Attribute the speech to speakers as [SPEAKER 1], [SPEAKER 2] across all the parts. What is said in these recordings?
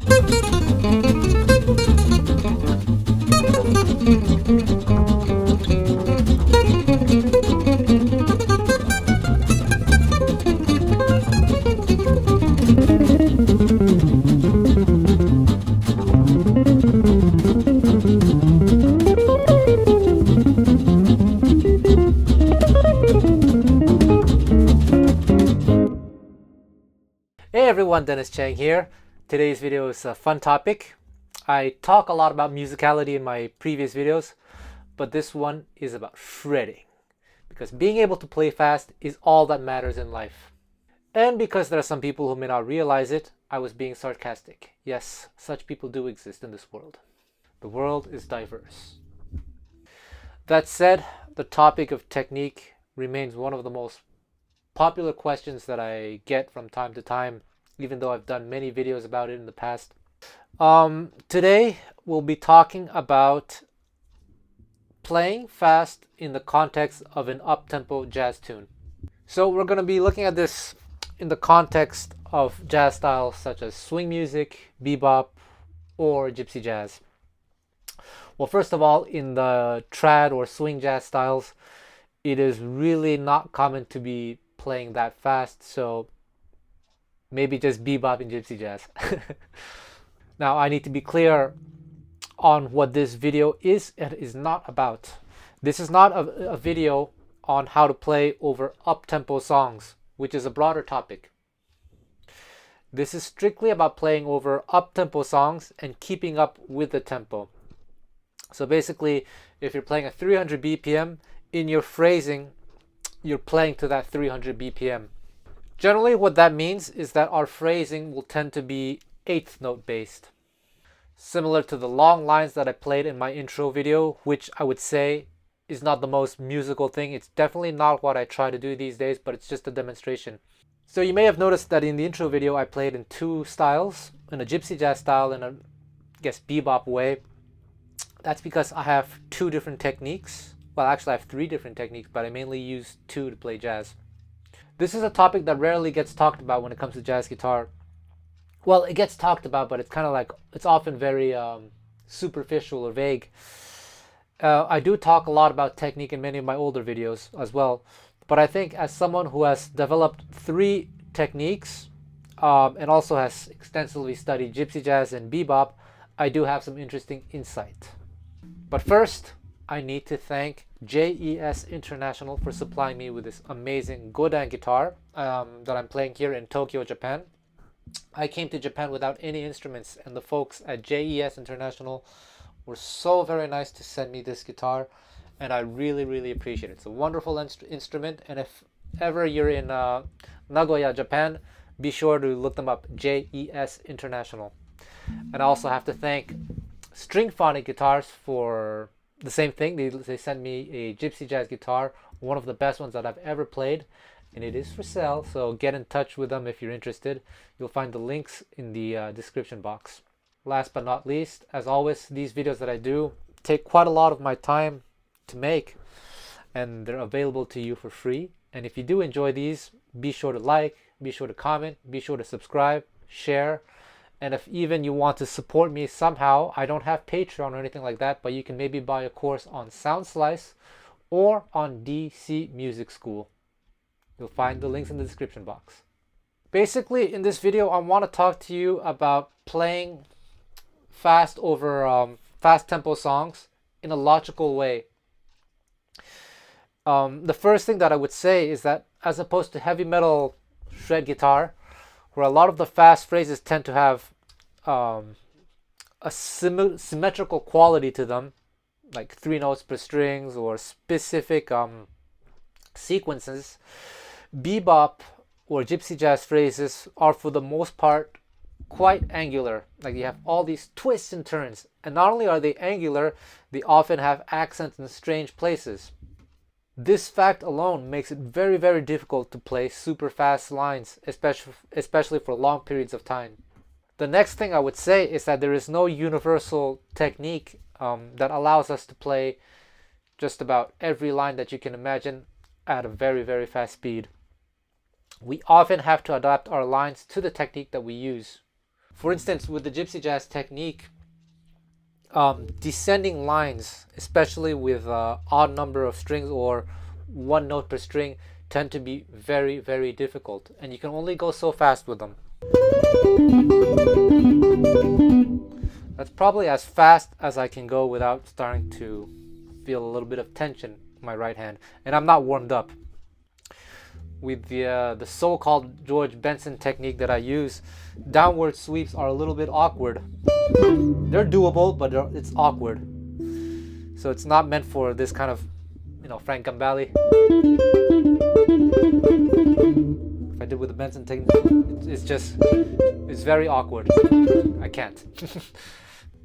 [SPEAKER 1] Hey everyone, Dennis Chang here. Today's video is a fun topic. I talk a lot about musicality in my previous videos, but this one is about shredding. Because being able to play fast is all that matters in life. And because there are some people who may not realize it, I was being sarcastic. Yes, such people do exist in this world. The world is diverse. That said, the topic of technique remains one of the most popular questions that I get from time to time, even though I've done many videos about it in the past. Today we'll be talking about playing fast in the context of an up-tempo jazz tune. So we're going to be looking at this in the context of jazz styles such as swing music, bebop, or gypsy jazz. Well, first of all, in the trad or swing jazz styles, it is really not common to be playing that fast, so maybe just bebop and gypsy jazz. Now, I need to be clear on what this video is and is not about. This is not a video on how to play over up-tempo songs, which is a broader topic. This is strictly about playing over up-tempo songs and keeping up with the tempo. So basically, if you're playing at 300 BPM, in your phrasing, you're playing to that 300 BPM. Generally, what that means is that our phrasing will tend to be eighth note based. Similar to the long lines that I played in my intro video, which I would say is not the most musical thing. It's definitely not what I try to do these days, but it's just a demonstration. So you may have noticed that in the intro video, I played in two styles, in a gypsy jazz style and a, bebop way. That's because I have two different techniques. Well, actually I have three different techniques, but I mainly use two to play jazz. This is a topic that rarely gets talked about when it comes to jazz guitar. Well, it gets talked about, but it's kind of like, it's often very superficial or vague. I do talk a lot about technique in many of my older videos as well, but I think as someone who has developed three techniques and also has extensively studied gypsy jazz and bebop, I do have some interesting insight. But first, I need to thank JES International for supplying me with this amazing Godin guitar that I'm playing here in Tokyo, Japan. I came to Japan without any instruments, and the folks at JES International were so very nice to send me this guitar, and I really, really appreciate it. It's a wonderful instrument, and if ever you're in Nagoya, Japan, be sure to look them up, JES International. And I also have to thank Stringphonic guitars for the same thing. They sent me a gypsy jazz guitar, one of the best ones that I've ever played, and it is for sale, so get in touch with them if you're interested. You'll find the links in the description box. Last but not least, as always, these videos that I do take quite a lot of my time to make, and they're available to you for free. And if you do enjoy these, be sure to like, be sure to comment, be sure to subscribe, share. And if even you want to support me somehow, I don't have Patreon or anything like that, but you can maybe buy a course on SoundSlice or on DC Music School. You'll find the links in the description box. Basically, in this video, I want to talk to you about playing fast over fast tempo songs in a logical way. The first thing that I would say is that as opposed to heavy metal shred guitar, where a lot of the fast phrases tend to have a symmetrical quality to them, like 3 notes per strings or specific sequences, bebop or gypsy jazz phrases are for the most part quite angular. Like you have all these twists and turns, and not only are they angular, they often have accents in strange places. This fact alone makes it very, very difficult to play super fast lines, especially for long periods of time. The next thing I would say is that there is no universal technique that allows us to play just about every line that you can imagine at a very, very fast speed. We often have to adapt our lines to the technique that we use. For instance, with the Gypsy jazz technique, descending lines, especially with odd number of strings or one note per string, tend to be very, very difficult, and you can only go so fast with them. That's probably as fast as I can go without starting to feel a little bit of tension in my right hand, and I'm not warmed up. With the so-called George Benson technique that I use, downward sweeps are a little bit awkward. They're doable, but it's awkward. So it's not meant for this kind of, Frank Gambale. If I did with the Benson technique, it's very awkward. I can't.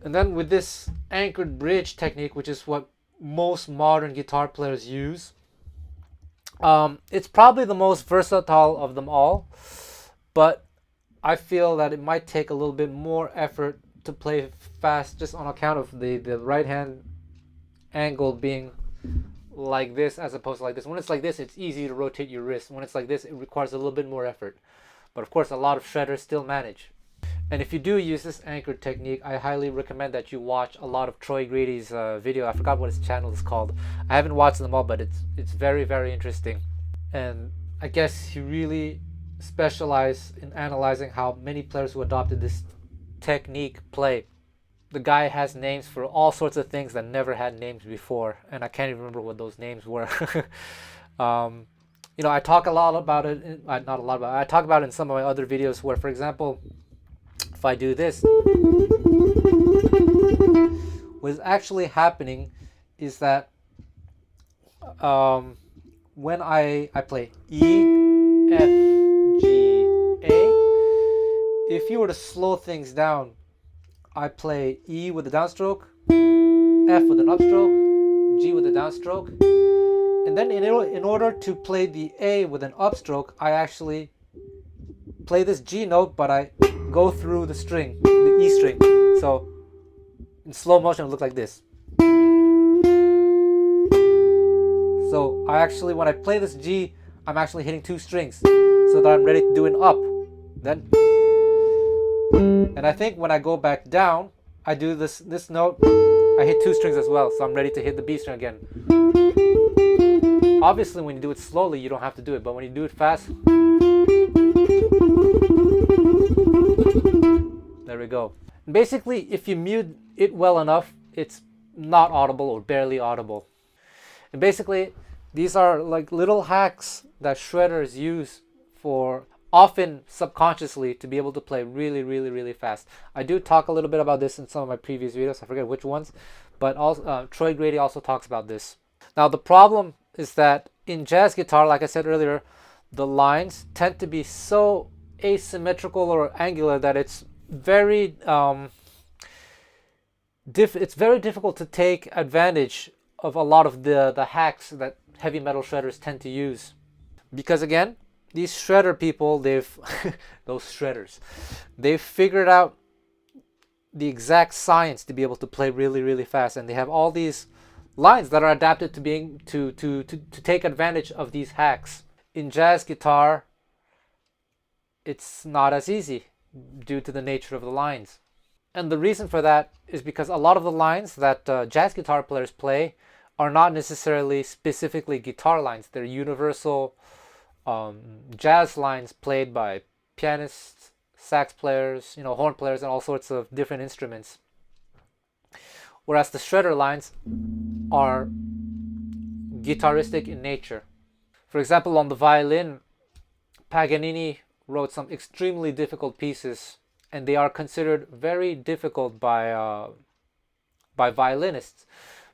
[SPEAKER 1] And then with this anchored bridge technique, which is what most modern guitar players use, it's probably the most versatile of them all, but I feel that it might take a little bit more effort to play fast, just on account of the right hand angle being like this as opposed to like this. When it's like this, it's easy to rotate your wrist. When it's like this, it requires a little bit more effort. But of course, a lot of shredders still manage. And if you do use this anchored technique, I highly recommend that you watch a lot of Troy Grady's video. I forgot what his channel is called. I haven't watched them all, but it's very, very interesting. And I guess he really specialized in analyzing how many players who adopted this technique play. The guy has names for all sorts of things that never had names before, and I can't even remember what those names were. I talk a lot about it. I talk about it in some of my other videos where, for example, if I do this, what's actually happening is that when I play E, F, G, A, if you were to slow things down, I play E with a downstroke, F with an upstroke, G with a downstroke, and then in order to play the A with an upstroke, I actually play this G note, but I go through the string, the E string. So in slow motion, it looks like this. So when I play this G, I'm actually hitting two strings, so that I'm ready to do an up. Then. And I think when I go back down, I do this note, I hit two strings as well, so I'm ready to hit the B string again. Obviously, when you do it slowly, you don't have to do it, but when you do it fast, there we go. And basically, if you mute it well enough, it's not audible or barely audible. And basically, these are like little hacks that shredders use for often subconsciously to be able to play really, really, really fast. I do talk a little bit about this in some of my previous videos. I forget which ones, but also Troy Grady also talks about this. Now the problem is that in jazz guitar, like I said earlier, the lines tend to be so asymmetrical or angular that it's very difficult to take advantage of a lot of the hacks that heavy metal shredders tend to use, because again, these shredder people, those shredders, they've figured out the exact science to be able to play really, really fast, and they have all these lines that are adapted to being to take advantage of these hacks. In jazz guitar, it's not as easy due to the nature of the lines, and the reason for that is because a lot of the lines that jazz guitar players play are not necessarily specifically guitar lines. They're universal jazz lines played by pianists, sax players, horn players, and all sorts of different instruments. Whereas the shredder lines are guitaristic in nature. For example, on the violin, Paganini wrote some extremely difficult pieces, and they are considered very difficult by violinists.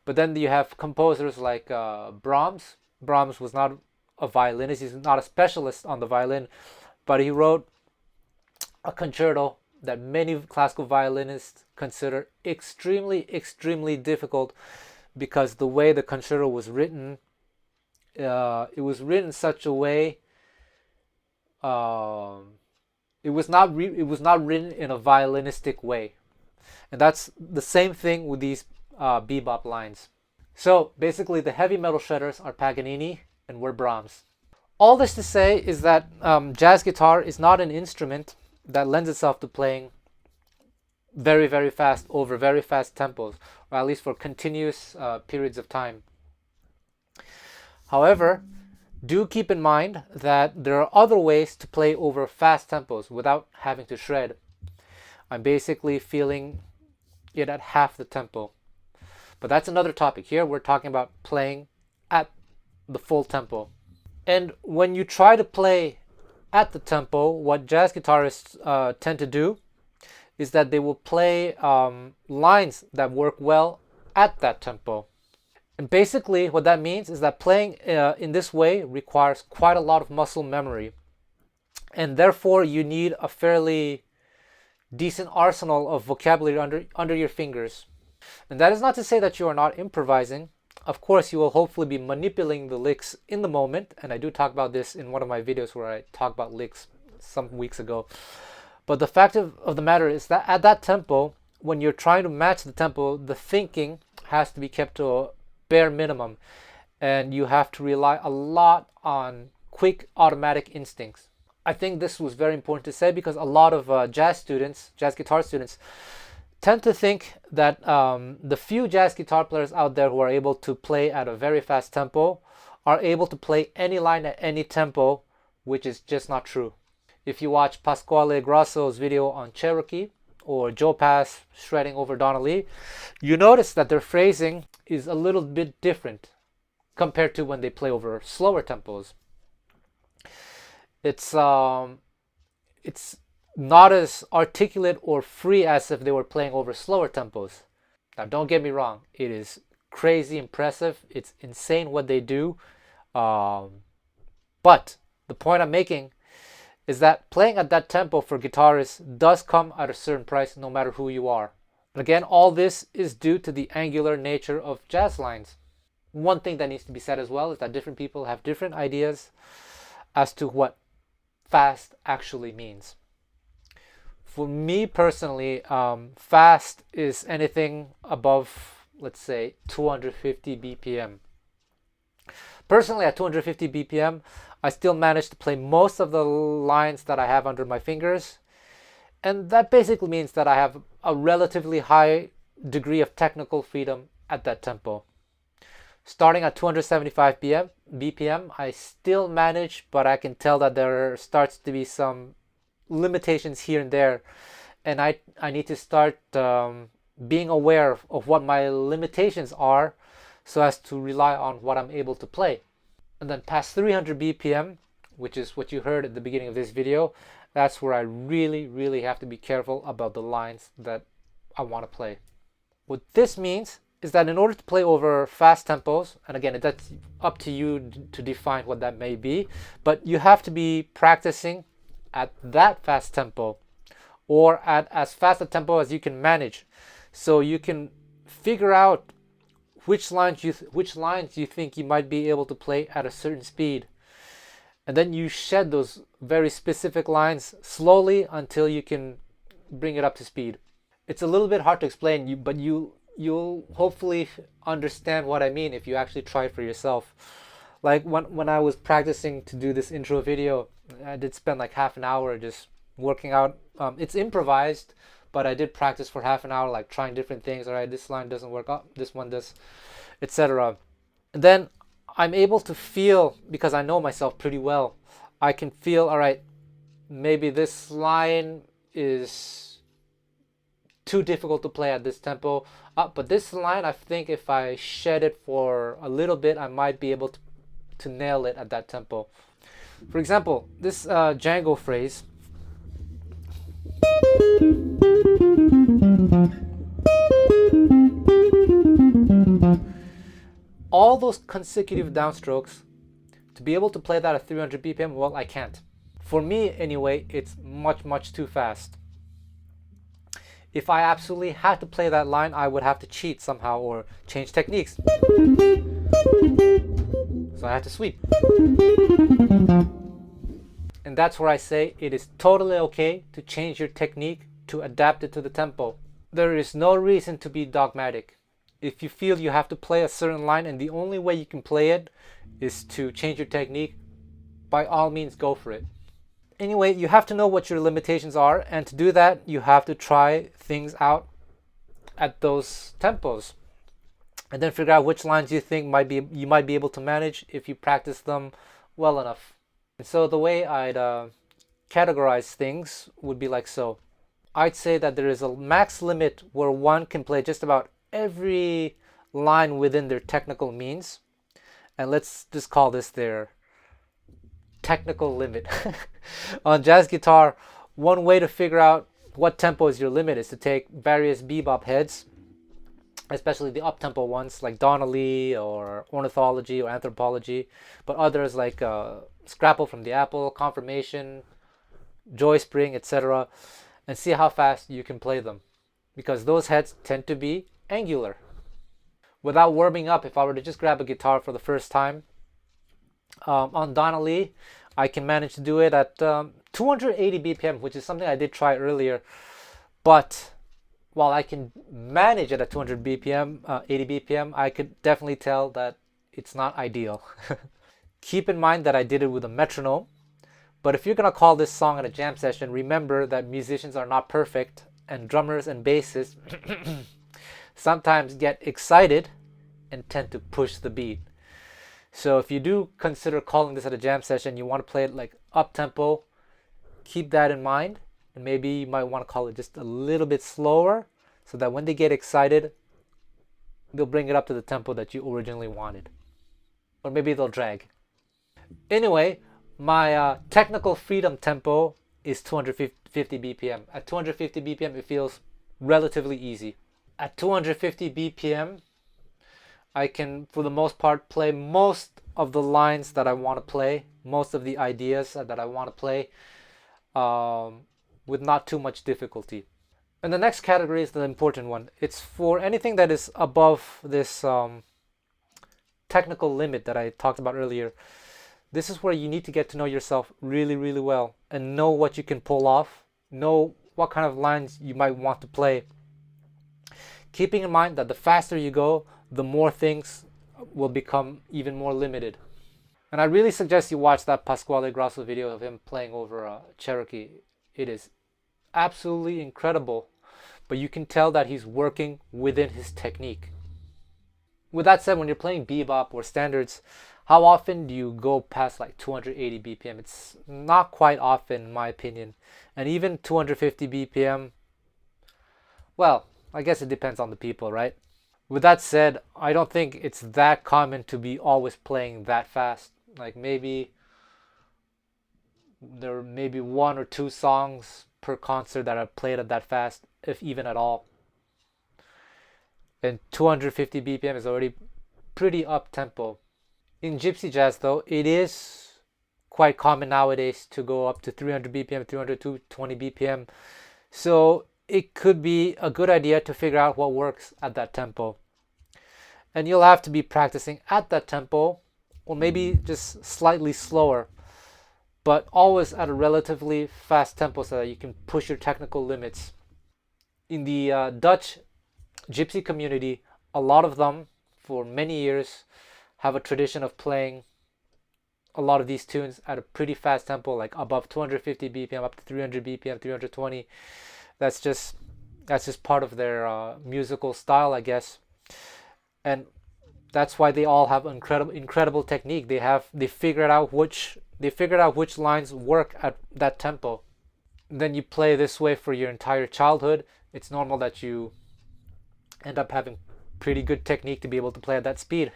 [SPEAKER 1] But then you have composers like Brahms. Brahms was not a violinist, he's not a specialist on the violin, but he wrote a concerto that many classical violinists consider extremely, extremely difficult, because the way the concerto was written, it was written in such a way, it was not written in a violinistic way. And that's the same thing with these bebop lines. So basically, the heavy metal shredders are Paganini and we're Brahms. All this to say is that jazz guitar is not an instrument that lends itself to playing very, very fast over very fast tempos, or at least for continuous periods of time. However, do keep in mind that there are other ways to play over fast tempos without having to shred. I'm basically feeling it at half the tempo. But that's another topic. Here we're talking about playing at the full tempo. And when you try to play at the tempo, what jazz guitarists tend to do is that they will play lines that work well at that tempo. And basically what that means is that playing in this way requires quite a lot of muscle memory. And therefore you need a fairly decent arsenal of vocabulary under your fingers. And that is not to say that you are not improvising. Of course, you will hopefully be manipulating the licks in the moment, and I do talk about this in one of my videos where I talk about licks some weeks ago. But the fact of the matter is that at that tempo, when you're trying to match the tempo, the thinking has to be kept to a bare minimum, and you have to rely a lot on quick automatic instincts. I think this was very important to say because a lot of jazz guitar students, tend to think that the few jazz guitar players out there who are able to play at a very fast tempo are able to play any line at any tempo, which is just not true. If you watch Pasquale Grasso's video on Cherokee or Joe Pass shredding over Donna Lee, you notice that their phrasing is a little bit different compared to when they play over slower tempos. It's not as articulate or free as if they were playing over slower tempos. Now, don't get me wrong, it is crazy impressive. It's insane what they do. But the point I'm making is that playing at that tempo for guitarists does come at a certain price no matter who you are. And again, all this is due to the angular nature of jazz lines. One thing that needs to be said as well is that different people have different ideas as to what fast actually means. For me personally, fast is anything above, let's say, 250 BPM. Personally, at 250 BPM, I still manage to play most of the lines that I have under my fingers. And that basically means that I have a relatively high degree of technical freedom at that tempo. Starting at 275 BPM, I still manage, but I can tell that there starts to be some limitations here and there. And I need to start being aware of what my limitations are so as to rely on what I'm able to play. And then past 300 BPM, which is what you heard at the beginning of this video, that's where I really, really have to be careful about the lines that I want to play. What this means is that in order to play over fast tempos, and again, that's up to you to define what that may be, but you have to be practicing at that fast tempo or at as fast a tempo as you can manage, so you can figure out which lines you think you might be able to play at a certain speed, and then you shed those very specific lines slowly until you can bring it up to speed. It's a little bit hard to explain, but you'll hopefully understand what I mean if you actually try it for yourself. Like when I was practicing to do this intro video, I did spend like half an hour just working out. It's improvised, but I did practice for half an hour, like trying different things. All right, this line doesn't work out, this one does, etc. And then I'm able to feel, because I know myself pretty well, I can feel, all right, maybe this line is too difficult to play at this tempo, but this line, I think if I shed it for a little bit, I might be able to nail it at that tempo. For example, this Django phrase. All those consecutive downstrokes, to be able to play that at 300 BPM, well, I can't. For me, anyway, it's much, much too fast. If I absolutely had to play that line, I would have to cheat somehow or change techniques. So I had to sweep. And that's where I say it is totally okay to change your technique to adapt it to the tempo. There is no reason to be dogmatic. If you feel you have to play a certain line and the only way you can play it is to change your technique, by all means go for it. Anyway, you have to know what your limitations are, and to do that, you have to try things out at those tempos, and then figure out which lines you think you might be able to manage if you practice them well enough. And so the way I'd categorize things would be like so. I'd say that there is a max limit where one can play just about every line within their technical means, and let's just call this their technical limit. On jazz guitar, one way to figure out what tempo is your limit is to take various bebop heads, especially the up-tempo ones like Donna Lee or Ornithology or Anthropology, but others like Scrapple from the Apple, Confirmation, Joy Spring, etc., and see how fast you can play them, because those heads tend to be angular. Without warming up, if I were to just grab a guitar for the first time, on Donna Lee, I can manage to do it at 280 BPM, which is something I did try earlier. But while I can manage it at 200 BPM, 80 BPM, I could definitely tell that it's not ideal. Keep in mind that I did it with a metronome. But if you're going to call this song at a jam session, remember that musicians are not perfect, and drummers and bassists sometimes get excited and tend to push the beat. So if you do consider calling this at a jam session, you want to play it like up-tempo, keep that in mind, and maybe you might want to call it just a little bit slower so that when they get excited, they'll bring it up to the tempo that you originally wanted. Or maybe they'll drag. Anyway, my technical freedom tempo is 250 BPM. At 250 BPM, it feels relatively easy. At 250 BPM, I can, for the most part, play most of the lines that I want to play, most of the ideas that I want to play, with not too much difficulty. And the next category is the important one. It's for anything that is above this technical limit that I talked about earlier. This is where you need to get to know yourself really, really well and know what you can pull off, know what kind of lines you might want to play. Keeping in mind that the faster you go, the more things will become even more limited. And I really suggest you watch that Pasquale Grasso video of him playing over Cherokee. It is absolutely incredible, but you can tell that he's working within his technique. With that said, when you're playing bebop or standards, how often do you go past like 280 BPM? It's not quite often, in my opinion. And even 250 BPM, well, I guess it depends on the people, right? With that said, I don't think it's that common to be always playing that fast. Like maybe there may be 1 or 2 songs per concert that are played at that fast, if even at all. And 250 BPM is already pretty up-tempo. In gypsy jazz though, it is quite common nowadays to go up to 300 BPM, 320 BPM. So it could be a good idea to figure out what works at that tempo. And you'll have to be practicing at that tempo, or maybe just slightly slower, but always at a relatively fast tempo so that you can push your technical limits. In the Dutch gypsy community, a lot of them, for many years, have a tradition of playing a lot of these tunes at a pretty fast tempo, like above 250 BPM, up to 300 BPM, 320. That's just part of their musical style, I guess. And that's why they all have incredible technique. They figured out which lines work at that tempo. Then you play this way for your entire childhood. It's normal that you end up having pretty good technique to be able to play at that speed.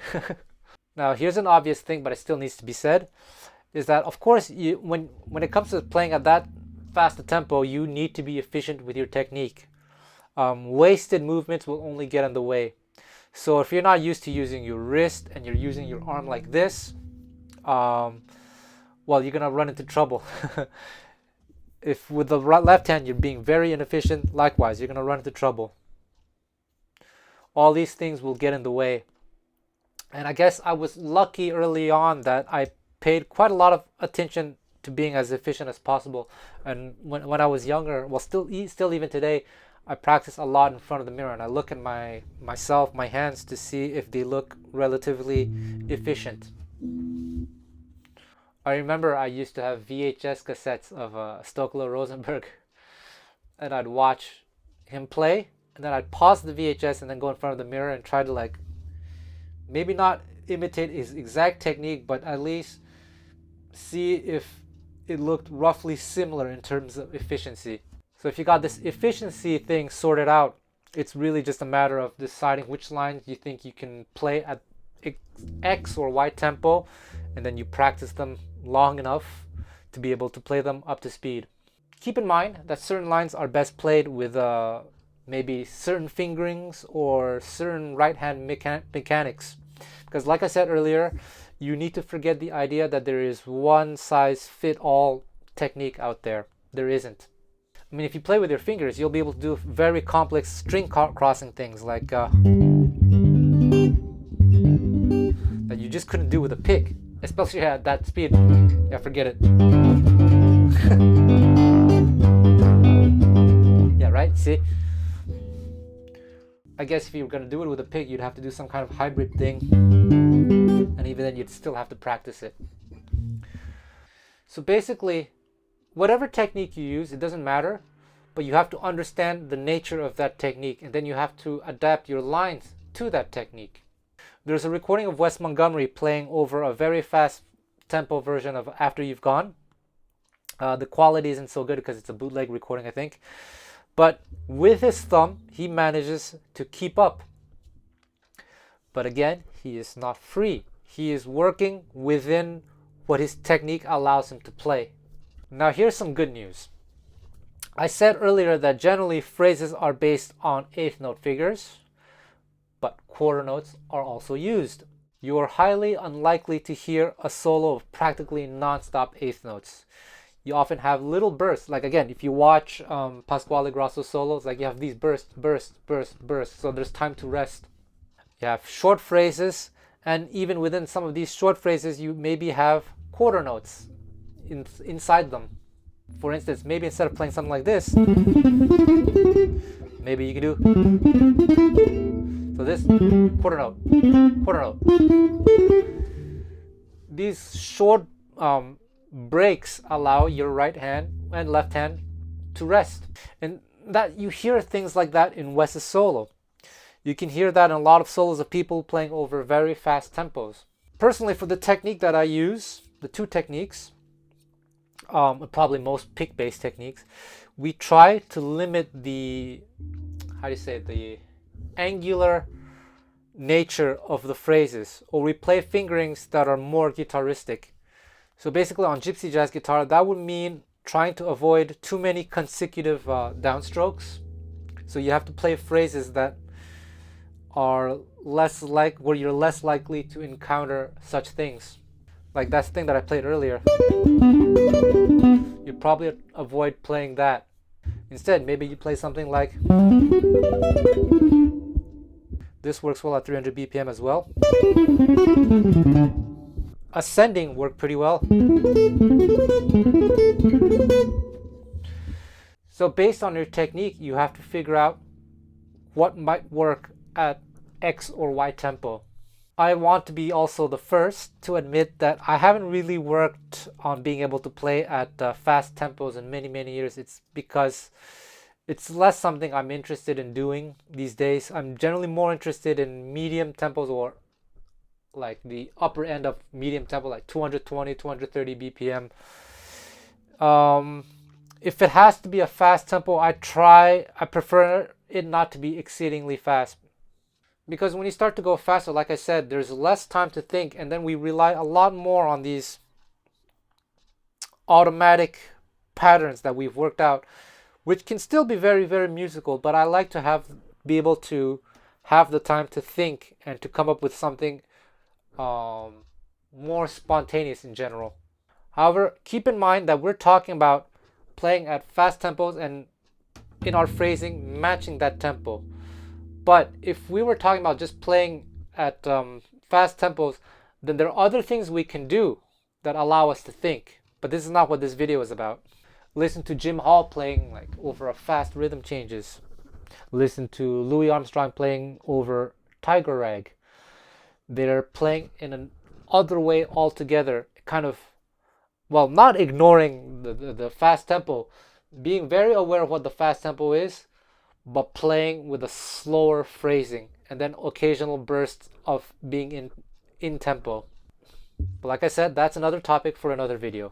[SPEAKER 1] Now, here's an obvious thing, but it still needs to be said, is that of course when it comes to playing at that fast a tempo, you need to be efficient with your technique. Wasted movements will only get in the way. So if you're not used to using your wrist and you're using your arm like this, well, you're gonna run into trouble. If with the left hand you're being very inefficient, likewise, you're gonna run into trouble. All these things will get in the way. And I guess I was lucky early on that I paid quite a lot of attention to being as efficient as possible. And when I was younger, well, still even today, I practice a lot in front of the mirror, and I look at my hands to see if they look relatively efficient. I remember I used to have VHS cassettes of Stokelo Rosenberg, and I'd watch him play, and then I'd pause the VHS and then go in front of the mirror and try to, like, maybe not imitate his exact technique, but at least see if it looked roughly similar in terms of efficiency. So if you got this efficiency thing sorted out, it's really just a matter of deciding which lines you think you can play at X or Y tempo, and then you practice them long enough to be able to play them up to speed. Keep in mind that certain lines are best played with maybe certain fingerings or certain right hand mechanics, because like I said earlier, you need to forget the idea that there is one size fit all technique out there. There isn't. I mean, if you play with your fingers, you'll be able to do very complex string crossing things like that you just couldn't do with a pick, especially at that speed. Yeah, forget it. Yeah, right? See? I guess if you were going to do it with a pick, you'd have to do some kind of hybrid thing, and even then you'd still have to practice it. So basically, whatever technique you use, it doesn't matter, but you have to understand the nature of that technique, and then you have to adapt your lines to that technique. There's a recording of Wes Montgomery playing over a very fast tempo version of After You've Gone. The quality isn't so good because it's a bootleg recording, I think. But with his thumb, he manages to keep up. But again, he is not free. He is working within what his technique allows him to play. Now here's some good news. I said earlier that generally phrases are based on eighth note figures, but quarter notes are also used. You are highly unlikely to hear a solo of practically non-stop eighth notes. You often have little bursts. Like again, if you watch Pasquale Grosso solos, like you have these bursts, so there's time to rest. You have short phrases, and even within some of these short phrases, you maybe have quarter notes inside them. For instance, maybe instead of playing something like this, maybe you can do, so this, quarter note, quarter note. These short breaks allow your right hand and left hand to rest, and that you hear things like that in Wes's solo. You can hear that in a lot of solos of people playing over very fast tempos. Personally, for the technique that I use, the two techniques, probably most pick-based techniques, we try to limit the, the angular nature of the phrases, or we play fingerings that are more guitaristic. So basically on gypsy jazz guitar, that would mean trying to avoid too many consecutive downstrokes. So you have to play phrases that are where you're less likely to encounter such things. Like that thing that I played earlier. You probably avoid playing that. Instead, maybe you play something like this. Works well at 300 BPM as well. Ascending worked pretty well. So based on your technique, you have to figure out what might work at X or Y tempo. I want to be also the first to admit that I haven't really worked on being able to play at fast tempos in many years. It's because it's less something I'm interested in doing these days. I'm generally more interested in medium tempos, or like the upper end of medium tempo, like 220, 230 BPM. If it has to be a fast tempo, I prefer it not to be exceedingly fast. Because when you start to go faster, like I said, there's less time to think, and then we rely a lot more on these automatic patterns that we've worked out, which can still be very musical, but I like to be able to have the time to think and to come up with something more spontaneous in general. However, keep in mind that we're talking about playing at fast tempos and in our phrasing matching that tempo. But if we were talking about just playing at fast tempos, then there are other things we can do that allow us to think. But this is not what this video is about. Listen to Jim Hall playing like over a fast rhythm changes. Listen to Louis Armstrong playing over Tiger Rag. They're playing in an other way altogether, kind of well, not ignoring the fast tempo, being very aware of what the fast tempo is, but playing with a slower phrasing and then occasional bursts of being in tempo. But like I said, that's another topic for another video.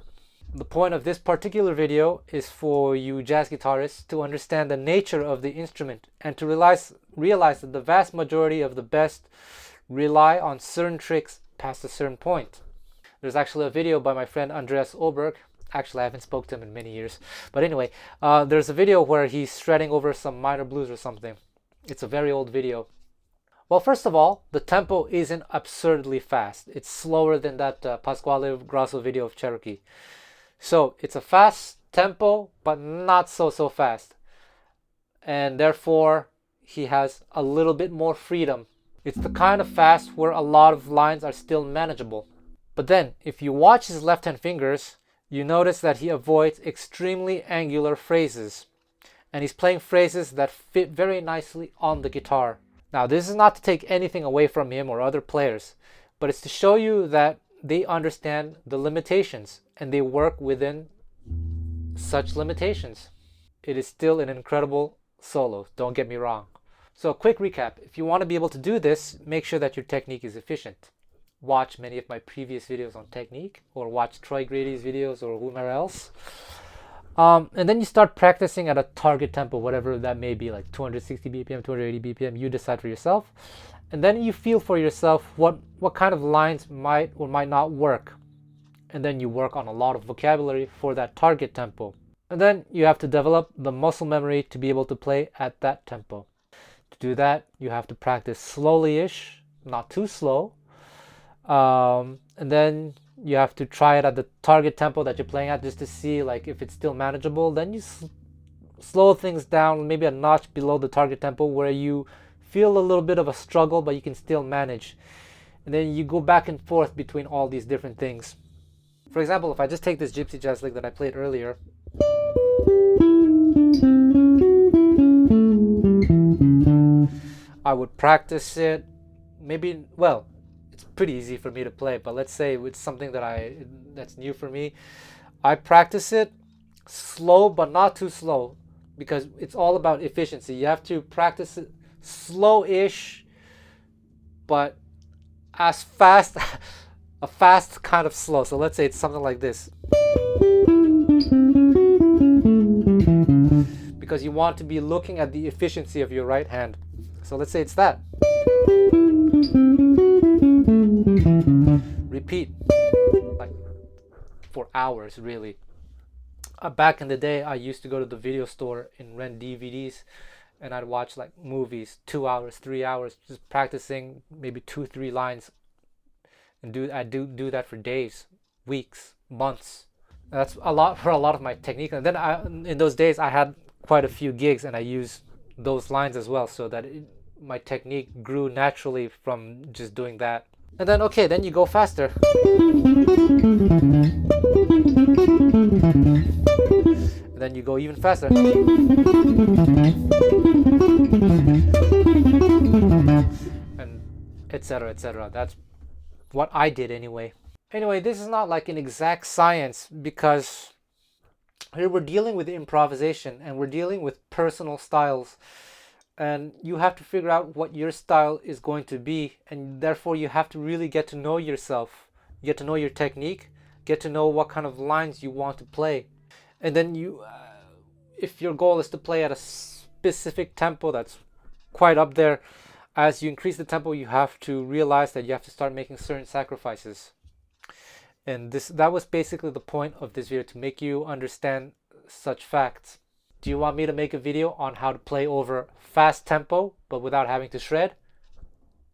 [SPEAKER 1] The point of this particular video is for you jazz guitarists to understand the nature of the instrument and to realize that the vast majority of the best rely on certain tricks past a certain point. There's actually a video by my friend Andreas Oberg. Actually, I haven't spoke to him in many years. But anyway, there's a video where he's shredding over some minor blues or something. It's a very old video. Well, first of all, the tempo isn't absurdly fast. It's slower than that Pasquale Grasso video of Cherokee. So it's a fast tempo, but not so fast. And therefore, he has a little bit more freedom. It's the kind of fast where a lot of lines are still manageable. But then, if you watch his left-hand fingers, you notice that he avoids extremely angular phrases. And he's playing phrases that fit very nicely on the guitar. Now, this is not to take anything away from him or other players, but it's to show you that they understand the limitations and they work within such limitations. It is still an incredible solo, don't get me wrong. So a quick recap, if you want to be able to do this, make sure that your technique is efficient. Watch many of my previous videos on technique, or watch Troy Grady's videos or whomever else. And then you start practicing at a target tempo, whatever that may be, like 260 BPM, 280 BPM, you decide for yourself. And then you feel for yourself what kind of lines might or might not work. And then you work on a lot of vocabulary for that target tempo. And then you have to develop the muscle memory to be able to play at that tempo. To do that, you have to practice slowly-ish, not too slow. And then you have to try it at the target tempo that you're playing at just to see like if it's still manageable. Then you slow things down, maybe a notch below the target tempo where you feel a little bit of a struggle, but you can still manage. And then you go back and forth between all these different things. For example, if I just take this Gypsy jazz lick that I played earlier, I would practice it maybe, well, it's pretty easy for me to play, but let's say it's something that's new for me. I practice it slow, but not too slow, because it's all about efficiency. You have to practice it slow-ish, but as fast, a fast kind of slow. So let's say it's something like this. Because you want to be looking at the efficiency of your right hand. So let's say it's that. Repeat, like for hours, really. Back in the day, I used to go to the video store and rent DVDs, and I'd watch like movies, 2 hours, 3 hours, just practicing maybe 2-3 lines, and I do that for days, weeks, months. That's a lot for a lot of my technique. And then in those days, I had quite a few gigs, and I used those lines as well, so that my technique grew naturally from just doing that. And then okay, then you go faster. And then you go even faster. And etc. etc. That's what I did anyway. Anyway, this is not like an exact science, because here we're dealing with improvisation and we're dealing with personal styles. And you have to figure out what your style is going to be, and therefore you have to really get to know yourself, get to know your technique, get to know what kind of lines you want to play. And then you, if your goal is to play at a specific tempo that's quite up there, as you increase the tempo, you have to realize that you have to start making certain sacrifices. And that was basically the point of this video, to make you understand such facts. Do you want me to make a video on how to play over fast tempo but without having to shred?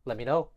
[SPEAKER 1] Let me know.